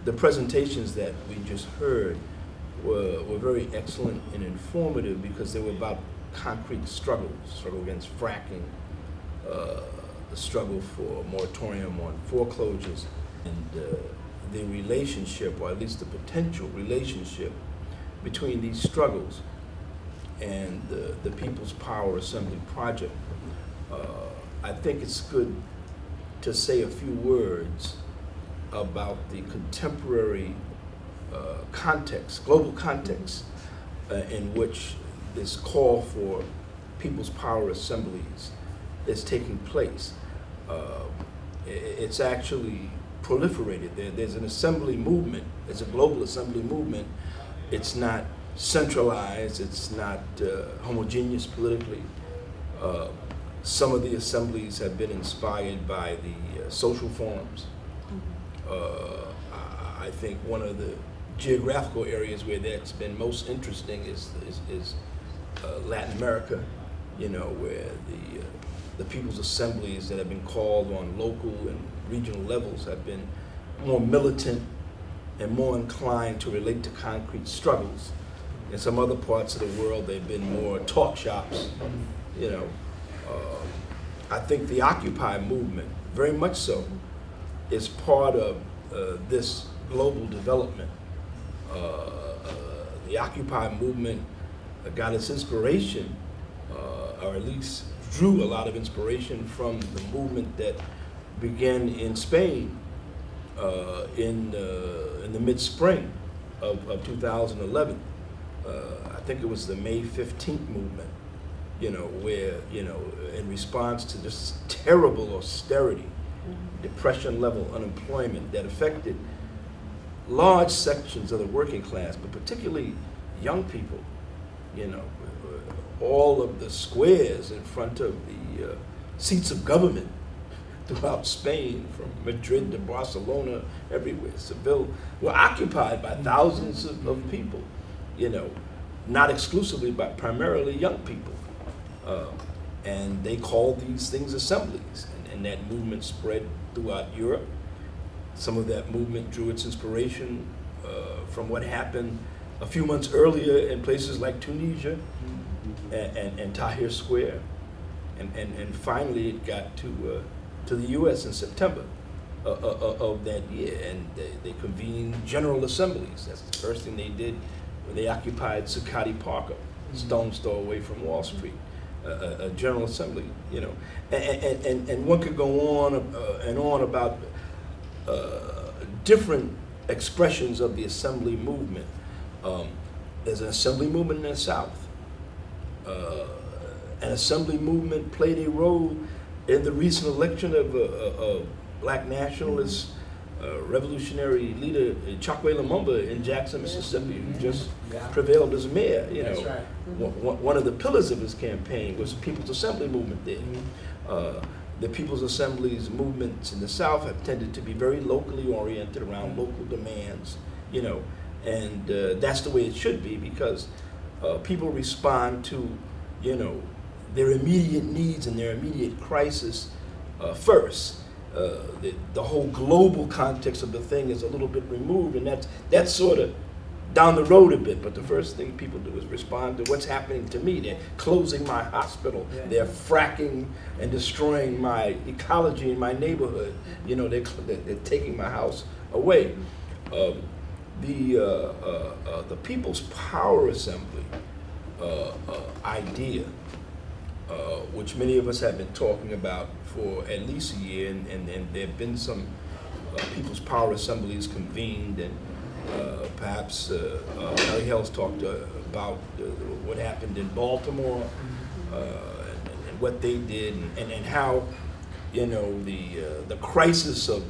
the presentations that we just heard were very excellent and informative because they were about concrete struggles, struggle against fracking, the struggle for moratorium on foreclosures, and the relationship, or at least the potential relationship, between these struggles and the People's Power Assembly project. I think it's good to say a few words about the contemporary context, global context, in which this call for People's Power Assemblies is taking place. It's actually proliferated. There's an assembly movement. There's a global assembly movement. It's not centralized. It's not homogeneous politically. Some of the assemblies have been inspired by the social forums. I think one of the geographical areas where that's been most interesting is Latin America, you know, where the people's assemblies that have been called on local and regional levels have been more militant and more inclined to relate to concrete struggles. In some other parts of the world, they've been more talk shops, you know. I think the Occupy movement, very much so, is part of this global development. The Occupy movement got its inspiration, or at least drew a lot of inspiration from the movement that began in Spain in the mid-spring of 2011. I think it was the May 15th movement, you know, where, you know, in response to this terrible austerity, depression level unemployment that affected large sections of the working class, but particularly young people, you know, all of the squares in front of the seats of government throughout Spain, from Madrid to Barcelona, everywhere, Seville, were occupied by thousands of people, you know, not exclusively, but primarily young people. And they called these things assemblies, and that movement spread throughout Europe. Some of that movement drew its inspiration from what happened a few months earlier in places like Tunisia and Tahrir Square. And finally it got to the US in September of that year, and they convened general assemblies. That's the first thing they did when they occupied Zuccotti Park, a stone's throw away from Wall Street. A general assembly, you know, and one could go on and on about different expressions of the assembly movement. There's an assembly movement in the South. An assembly movement played a role in the recent election of black nationalist revolutionary leader Chokwe Lumumba in Jackson, Mississippi, who just prevailed as mayor. You know, right. One of the pillars of his campaign was the People's Assembly movement there. The People's Assemblies movements in the South have tended to be very locally oriented around local demands, you know, and that's the way it should be, because people respond to, you know, their immediate needs and their immediate crisis first. The whole global context of the thing is a little bit removed, and that's sort of down the road a bit. But the first thing people do is respond to what's happening to me. They're closing my hospital. Yeah. They're fracking and destroying my ecology in my neighborhood. You know, they're taking my house away. The People's Power Assembly idea, which many of us have been talking about for at least a year, and there have been some People's Power Assemblies convened, and perhaps Harry Hell's talked about what happened in Baltimore and what they did, and how, you know, the crisis of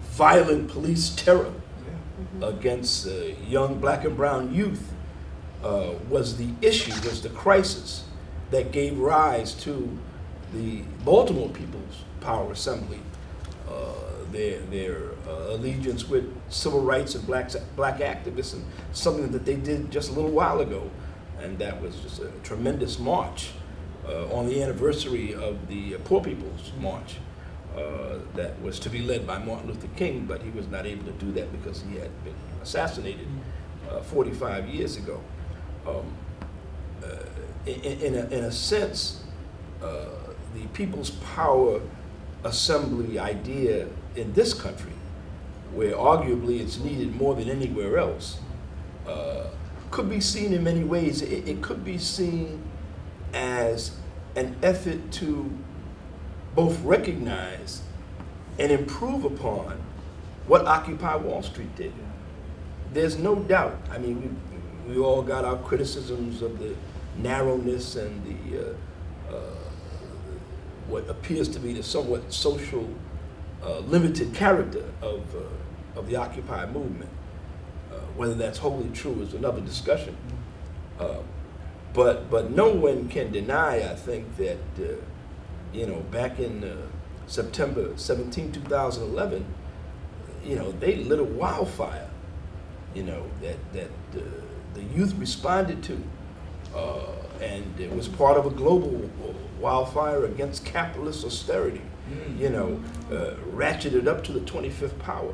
violent police terror against young black and brown youth was the issue, was the crisis that gave rise to the Baltimore People's Power Assembly, their allegiance with civil rights and black activists, and something that they did just a little while ago. And that was just a tremendous march on the anniversary of the Poor People's March. that was to be led by Martin Luther King, but he was not able to do that because he had been assassinated 45 years ago. In a sense, the People's Power Assembly idea in this country, where arguably it's needed more than anywhere else, could be seen in many ways. It could be seen as an effort to both recognize and improve upon what Occupy Wall Street did. There's no doubt. I mean, we all got our criticisms of the narrowness and the what appears to be the somewhat social, limited character of the Occupy movement. Whether that's wholly true is another discussion. But no one can deny, I think, that back in September 17, 2011, they lit a wildfire, that the youth responded to, and it was part of a global wildfire against capitalist austerity, ratcheted up to the 25th power.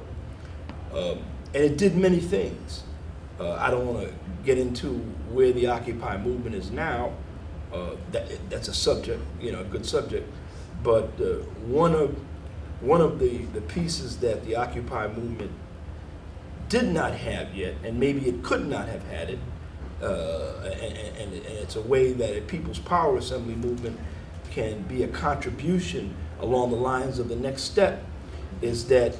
And it did many things. I don't want to get into where the Occupy movement is now. That's a subject, a good subject. But one of the pieces that the Occupy movement did not have yet, and maybe it could not have had it, and it's a way that a People's Power Assembly movement can be a contribution along the lines of the next step, is that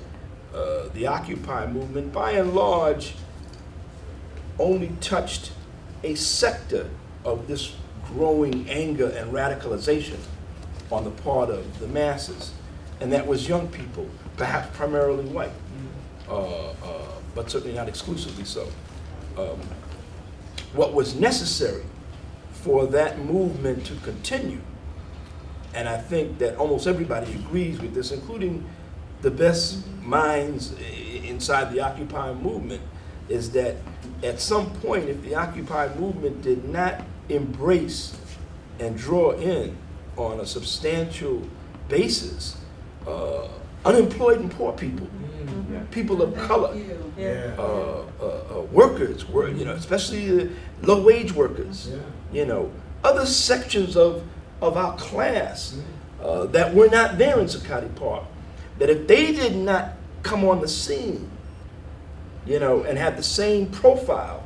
the Occupy movement, by and large, only touched a sector of this growing anger and radicalization on the part of the masses, and that was young people, perhaps primarily white, but certainly not exclusively so. What was necessary for that movement to continue, and I think that almost everybody agrees with this, including the best minds inside the Occupy movement, is that at some point, if the Occupy movement did not embrace and draw in on a substantial basis unemployed and poor people, people of color, workers, especially low-wage workers, other sections of our class that were not there in Zuccotti Park, that if they did not come on the scene, and have the same profile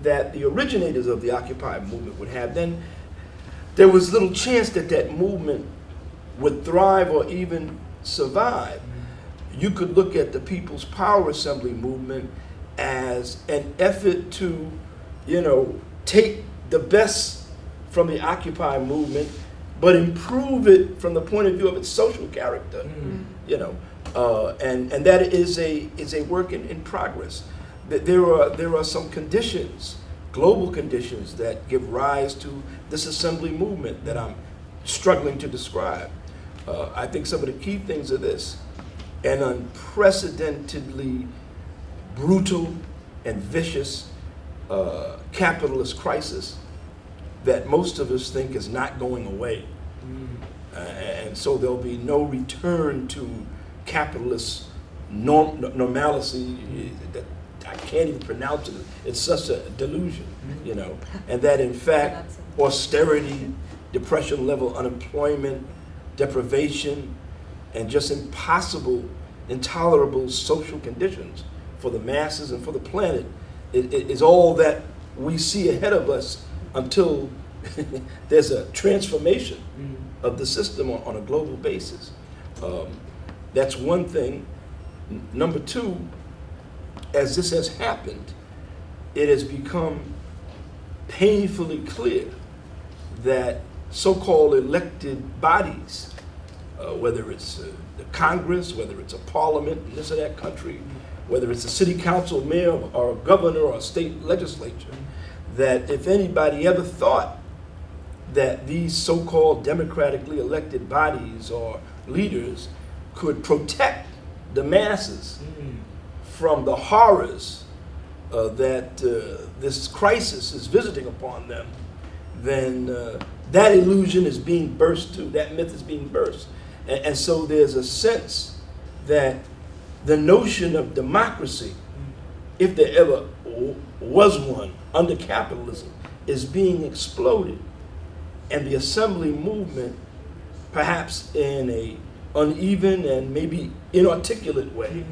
that the originators of the Occupy movement would have, then there was little chance that that movement would thrive or even survive. You could look at the People's Power Assembly movement as an effort to, take the best from the Occupy movement, but improve it from the point of view of its social character, and that is a work in progress. There are some conditions, global conditions, that give rise to this assembly movement that I'm struggling to describe. I think some of the key things are this: an unprecedentedly brutal and vicious capitalist crisis that most of us think is not going away. And so there'll be no return to capitalist normalcy that I can't even pronounce it. It's such a delusion, and that in fact austerity, depression level unemployment, deprivation, and just impossible, intolerable social conditions for the masses and for the planet is all that we see ahead of us until there's a transformation of the system on a global basis. That's one thing. Number two, as this has happened, it has become painfully clear that so-called elected bodies, whether it's the Congress, whether it's a parliament in this or that country, whether it's a city council, mayor, or a governor, or a state legislature, that if anybody ever thought that these so-called democratically elected bodies or leaders could protect the masses from the horrors that this crisis is visiting upon them, then that illusion is being burst too, that myth is being burst. And so there's a sense that the notion of democracy, if there ever was one under capitalism, is being exploded. And the assembly movement, perhaps in a uneven and maybe inarticulate way,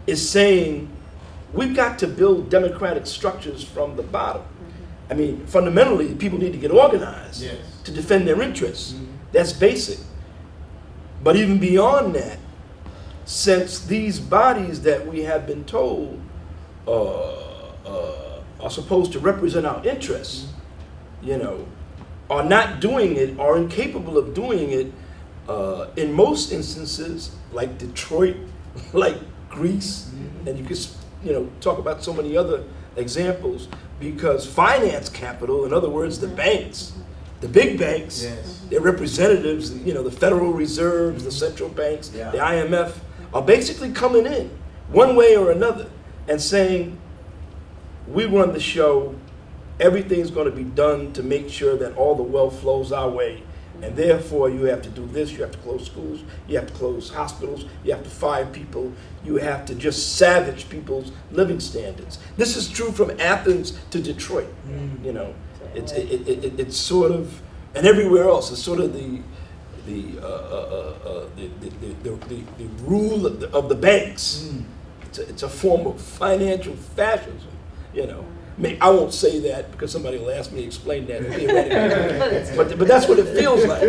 is saying we've got to build democratic structures from the bottom. I mean, fundamentally, people need to get organized to defend their interests. That's basic. But even beyond that, since these bodies that we have been told are supposed to represent our interests, are not doing it, are incapable of doing it, in most instances, like Detroit, like Greece, and you could talk about so many other examples, because finance capital, in other words, the banks, the big banks, their representatives, the Federal Reserves, the central banks, the IMF, are basically coming in one way or another and saying, we run the show, everything's going to be done to make sure that all the wealth flows our way, and therefore you have to do this, you have to close schools, you have to close hospitals, you have to fire people, you have to just savage people's living standards. This is true from Athens to Detroit. It's sort of, and everywhere else, it's sort of the rule of the banks. It's a form of financial fascism, I won't say that because somebody will ask me to explain that theoretically. but that's what it feels like.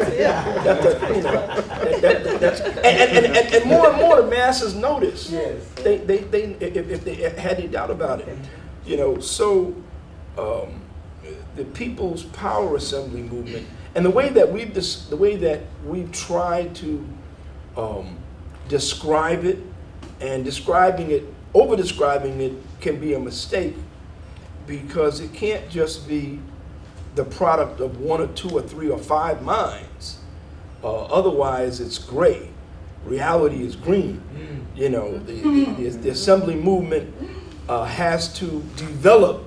And more and more the masses notice. They if they had any doubt about it. So the People's Power Assembly movement, and the way that we've tried to describe it, and over-describing it can be a mistake, because it can't just be the product of one or two or three or five minds. Otherwise, it's gray. Reality is green. The assembly movement has to develop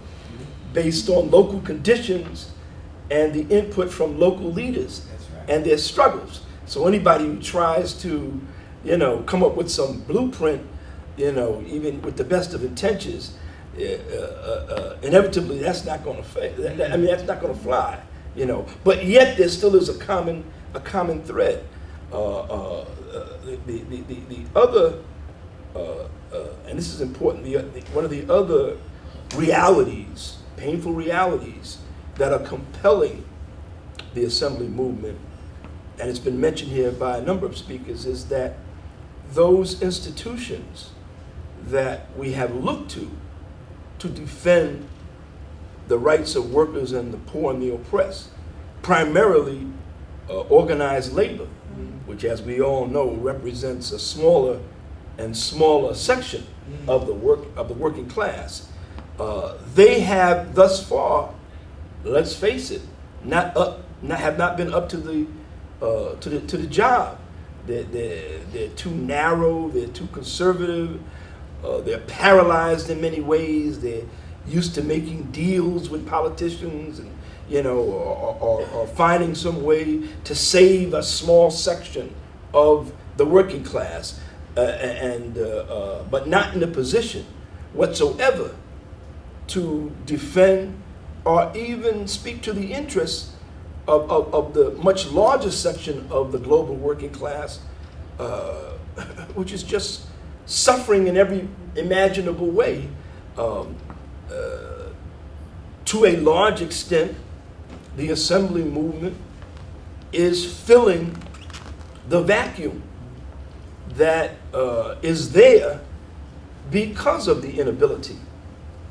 based on local conditions and the input from local leaders and their struggles. So anybody who tries to, come up with some blueprint, even with the best of intentions, inevitably that's not going to fail. That's not going to fly. But yet there still is a common thread. The other, and this is important. One of the other realities, painful realities, that are compelling the assembly movement, and it's been mentioned here by a number of speakers, is that those institutions that we have looked to defend the rights of workers and the poor and the oppressed, primarily organized labor, which, as we all know, represents a smaller and smaller section of the working class. They have thus far, let's face it, have not been up to the job. They're too narrow. They're too conservative. They're paralyzed in many ways. They're used to making deals with politicians, and or finding some way to save a small section of the working class, but not in a position whatsoever to defend or even speak to the interests of the much larger section of the global working class, which is just suffering in every imaginable way. To a large extent, the assembly movement is filling the vacuum that is there because of the inability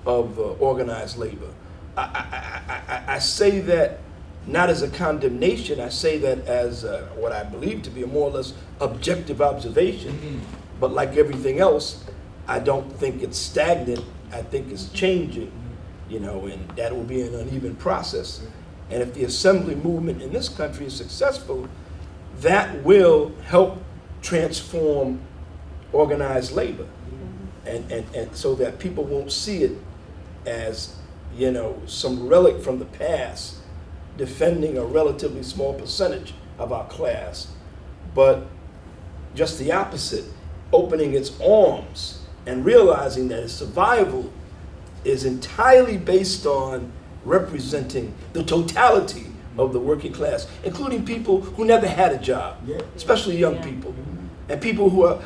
of organized labor. I say that not as a condemnation, I say that as what I believe to be a more or less objective observation. But like everything else, I don't think it's stagnant. I think it's changing, and that will be an uneven process. And if the assembly movement in this country is successful, that will help transform organized labor, and so that people won't see it as, some relic from the past defending a relatively small percentage of our class, but just the opposite, opening its arms and realizing that its survival is entirely based on representing the totality of the working class, including people who never had a job, especially young people, and people who are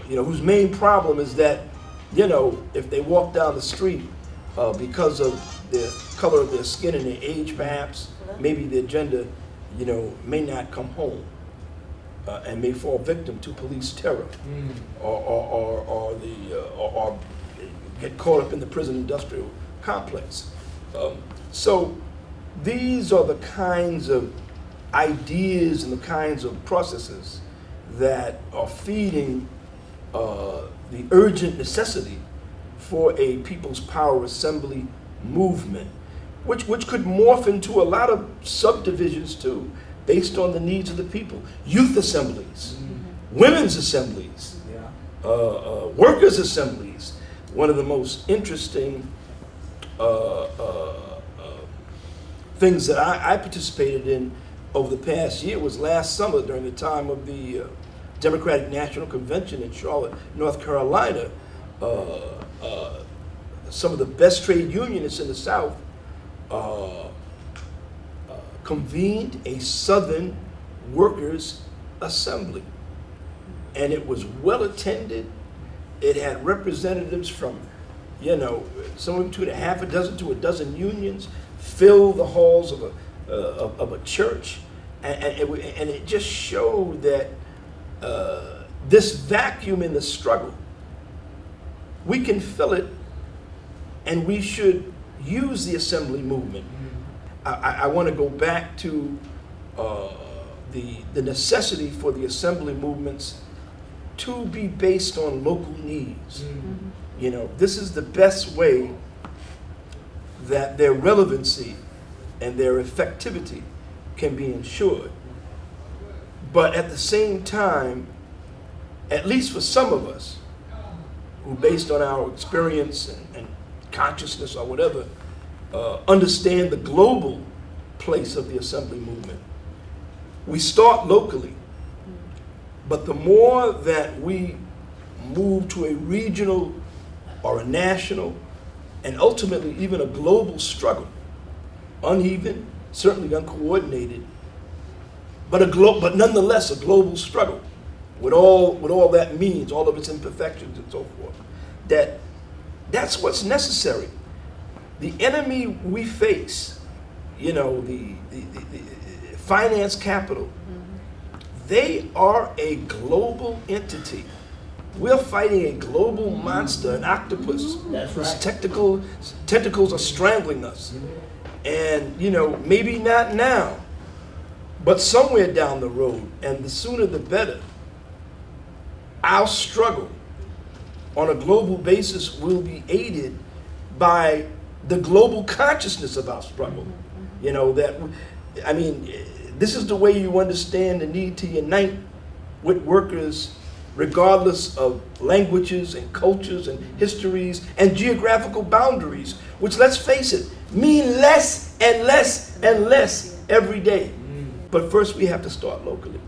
whose main problem is that, if they walk down the street because of the color of their skin and their age, perhaps, maybe their gender, may not come home and may fall victim to police terror, or get caught up in the prison industrial complex. So these are the kinds of ideas and the kinds of processes that are feeding the urgent necessity for a People's Power Assembly movement, which could morph into a lot of subdivisions too, based on the needs of the people. Youth assemblies, women's assemblies, workers' assemblies. One of the most interesting things that I participated in over the past year was last summer during the time of the Democratic National Convention in Charlotte, North Carolina. Some of the best trade unionists in the South convened a Southern Workers' Assembly. And it was well attended. It had representatives from, somewhere between a half a dozen to a dozen unions, filled the halls of a church. And it just showed that this vacuum in the struggle, we can fill it, and we should use the assembly movement. I want to go back to the necessity for the assembly movements to be based on local needs. This is the best way that their relevancy and their effectivity can be ensured. But at the same time, at least for some of us, who based on our experience and consciousness or whatever, understand the global place of the assembly movement, we start locally. But the more that we move to a regional or a national and ultimately even a global struggle, uneven, certainly uncoordinated, but nonetheless a global struggle with all that means, all of its imperfections and so forth, that's what's necessary. The enemy we face, the finance capital, they are a global entity. We're fighting a global monster, an octopus, whose tentacles are strangling us. And, maybe not now, but somewhere down the road, and the sooner the better, our struggle on a global basis will be aided by the global consciousness of our struggle. This is the way you understand the need to unite with workers regardless of languages and cultures and histories and geographical boundaries, which, let's face it, mean less and less and less every day. But first we have to start locally.